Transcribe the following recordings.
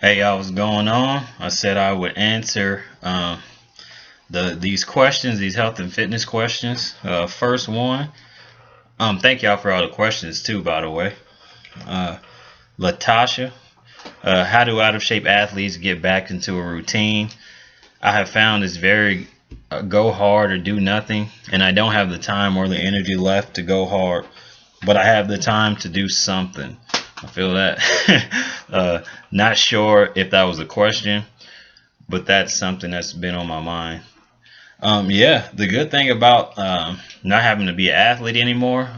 Hey, y'all, what's going on? I said I would answer these questions, these health and fitness questions. First one, thank y'all for all the questions too, by the way. Uh, Latasha, how do out of shape athletes get back into a routine? I have found it's very go hard or do nothing, and I don't have the time or the energy left to go hard, but I have the time to do something. I feel that. Not sure if that was a question, but that's something that's been on my mind. Yeah, the good thing about not having to be an athlete anymore,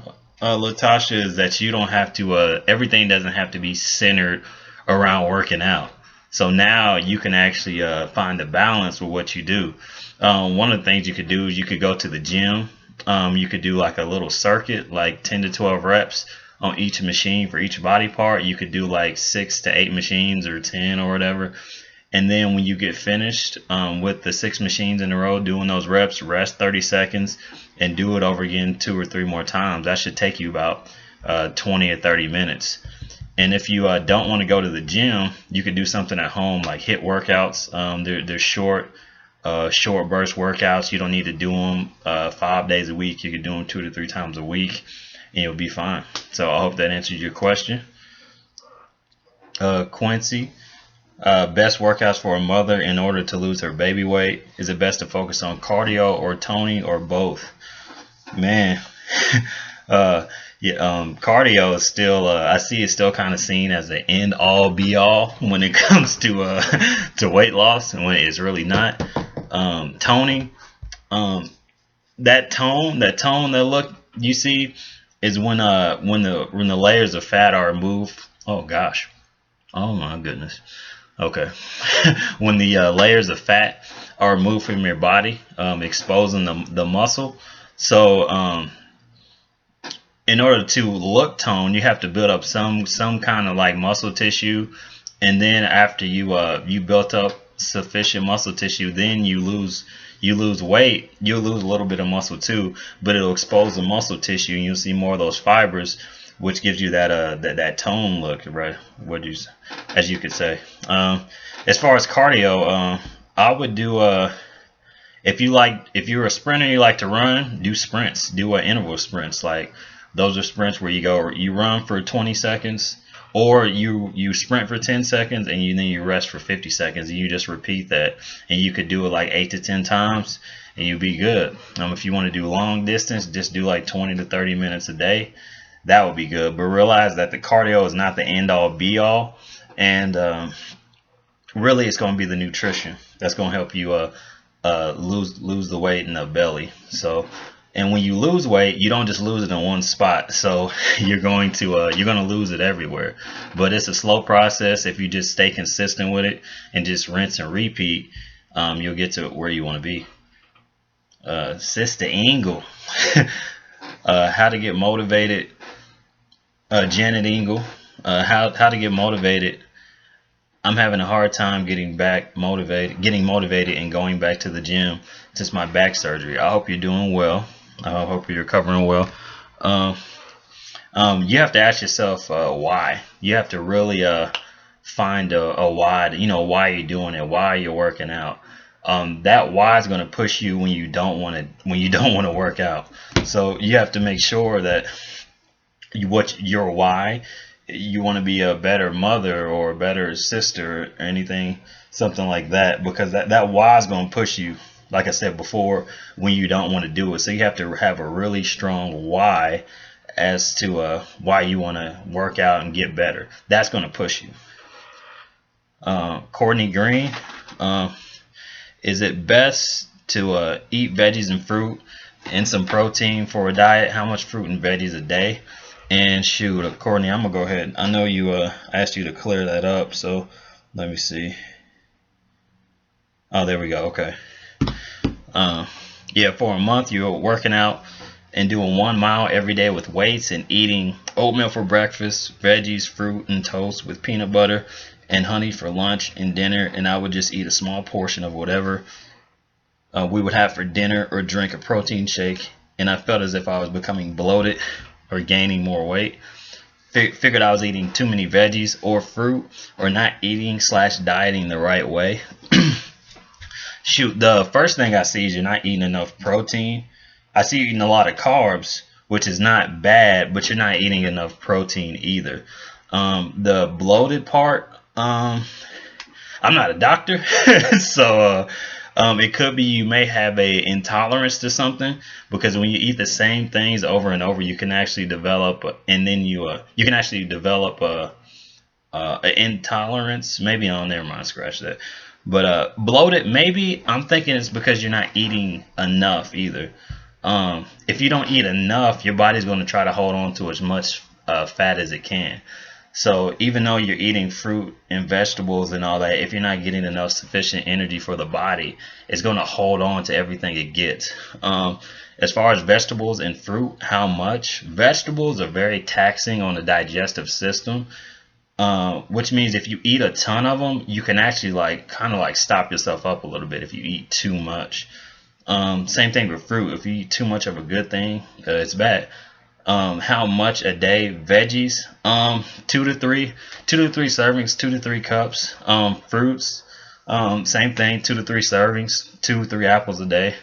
Latasha, is that you don't have to. Everything doesn't have to be centered around working out. So now you can actually find a balance with what you do. One of the things you could do is you could go to the gym. You could do like a little circuit, like 10 to 12 reps on each machine for each body part. You could do like 6 to 8 machines or 10 or whatever, and then when you get finished with the 6 machines in a row, doing those reps, rest 30 seconds and do it over again 2 or 3 more times. That should take you about 20 or 30 minutes. And if you don't want to go to the gym, you could do something at home like HIIT workouts. They're short burst workouts. You don't need to do them 5 days a week. You could do them 2 to 3 times a week, and you'll be fine. So I hope that answers your question. Quincy, best workouts for a mother in order to lose her baby weight. Is it best to focus on cardio or toning or both? Man, uh, yeah, cardio is still. I see it's still kind of seen as the end all be all when it comes to weight loss, and when it's really not. Toning, um, that look you see is when the layers of fat are removed. Oh gosh. Oh my goodness. Okay. When the layers of fat are removed from your body, exposing the muscle. So, in order to look toned, you have to build up some kind of like muscle tissue, and then after you built up sufficient muscle tissue, then you lose weight. You'll lose a little bit of muscle too, but it'll expose the muscle tissue, and you'll see more of those fibers, which gives you that tone look, right? What you as you could say. As far as cardio, I would do if you're a sprinter and you like to run, do sprints. Do interval sprints. Like those are sprints where you run for 20 seconds, or you sprint for 10 seconds and then you rest for 50 seconds, and you just repeat that, and you could do it like 8 to 10 times, and you'll be good. If you want to do long distance, just do like 20 to 30 minutes a day. That would be good. But realize that the cardio is not the end all be all, and really it's going to be the nutrition that's going to help you lose the weight in the belly. So, and when you lose weight, you don't just lose it in one spot. So you're going to lose it everywhere. But it's a slow process. If you just stay consistent with it and just rinse and repeat, you'll get to where you want to be. Sister Engel, how to get motivated. Janet Engel, how to get motivated. I'm having a hard time getting motivated and going back to the gym since my back surgery. I hope you're doing well. I hope you're recovering well. Um, you have to ask yourself why. You have to really find a why. Why you're doing it, why you're working out. That why is going to push you when you don't want to work out. So you have to make sure that what your why, you want to be a better mother or a better sister or anything, something like that, because that why is going to push you, like I said before, when you don't want to do it. So you have to have a really strong why as to why you want to work out and get better. That's going to push you. Courtney Green, uh, is it best to eat veggies and fruit and some protein for a diet? How much fruit and veggies a day? And shoot, Courtney, I'm gonna go ahead. I know you asked you to clear that up, so let me see. Oh, there we go. Okay. Uh, yeah, for a month you're working out and doing 1 mile every day with weights and eating oatmeal for breakfast, veggies, fruit, and toast with peanut butter and honey for lunch and dinner. And I would just eat a small portion of whatever we would have for dinner or drink a protein shake. And I felt as if I was becoming bloated or gaining more weight. figured I was eating too many veggies or fruit, or not eating slash dieting the right way. Shoot, the first thing I see is you're not eating enough protein. I see you eating a lot of carbs, which is not bad, but you're not eating enough protein either. The bloated part, I'm not a doctor, so it could be you may have a intolerance to something, because when you eat the same things over and over, you can actually develop, and then you can actually develop an intolerance. Maybe on there, mind scratch that. But bloated, maybe I'm thinking it's because you're not eating enough either. If you don't eat enough, your body's going to try to hold on to as much fat as it can. So even though you're eating fruit and vegetables and all that, if you're not getting enough sufficient energy for the body, it's going to hold on to everything it gets. As far as vegetables and fruit, how much? Vegetables are very taxing on the digestive system, which means if you eat a ton of them, you can actually kind of stop yourself up a little bit if you eat too much. Same thing with fruit. If you eat too much of a good thing, it's bad. How much a day? Veggies, 2 to 3 servings, 2 to 3 cups. Fruits, same thing, 2 to 3 servings, 2 or 3 apples a day.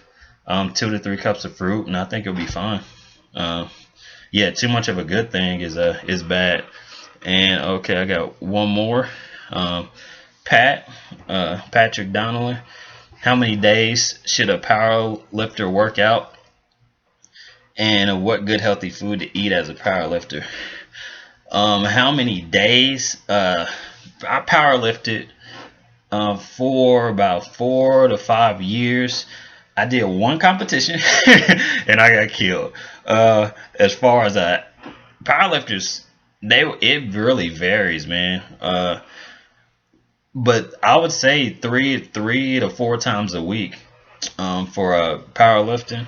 2 to 3 cups of fruit, and I think it'll be fine. Yeah, too much of a good thing is bad. And okay, I got one more. Patrick Donnelly. How many days should a power lifter work out? And what good healthy food to eat as a power lifter? How many days? I power lifted for about 4 to 5 years. I did one competition and I got killed. As far as powerlifters, it really varies, man. But I would say three to 4 times a week for powerlifting.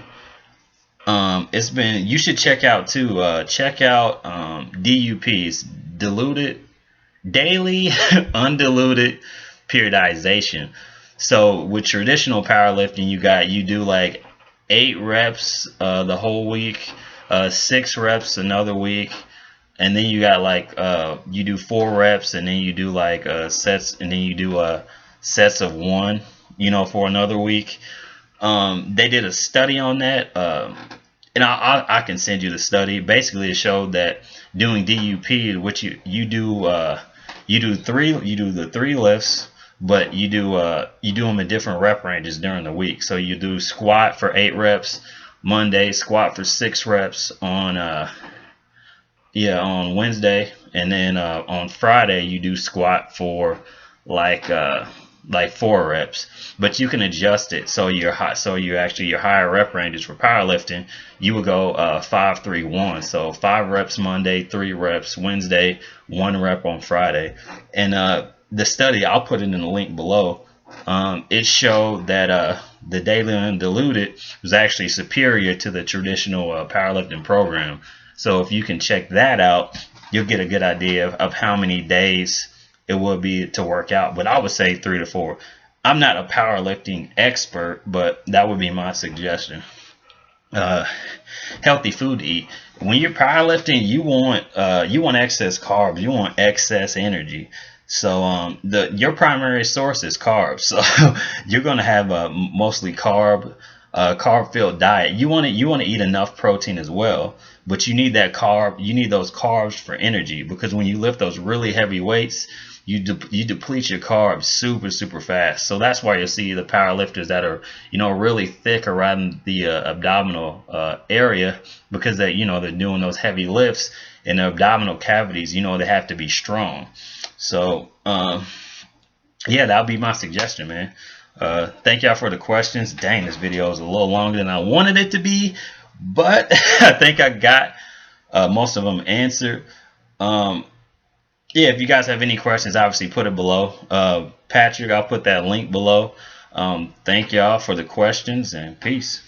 It's been, you should check out too. Check out DUPs, diluted daily undiluted periodization. So with traditional powerlifting, you do like 8 reps the whole week, 6 reps another week, and then you got you do 4 reps, and then you do sets, and then you do sets of 1, for another week. They did a study on that, and I can send you the study. Basically, it showed that doing DUP, which you do the 3 lifts, but you do them in different rep ranges during the week. So you do squat for 8 reps Monday, squat for 6 reps on Wednesday, and then on Friday you do squat for like 4 reps. But you can adjust it so your higher rep ranges for powerlifting, you would go 5-3-1. So 5 reps Monday, 3 reps Wednesday, 1 rep on Friday. And the study, I'll put it in the link below. It showed that the daily undiluted was actually superior to the traditional powerlifting program. So if you can check that out, you'll get a good idea of how many days it would be to work out. But I would say 3 to 4. I'm not a powerlifting expert, but that would be my suggestion. Healthy food to eat. When you're powerlifting, you want excess carbs. You want excess energy. So your primary source is carbs. So you're going to have a mostly carb filled diet. You want to eat enough protein as well, but you need that carb. You need those carbs for energy, because when you lift those really heavy weights, you deplete your carbs super fast. So that's why you'll see the power lifters that are really thick around the abdominal area, because they're doing those heavy lifts, and the abdominal cavities, they have to be strong. So yeah, that'll be my suggestion, man. Thank y'all for the questions. Dang, this video is a little longer than I wanted it to be, but I think I got most of them answered. Yeah, if you guys have any questions, obviously put it below. Patrick, I'll put that link below. Thank y'all for the questions, and peace.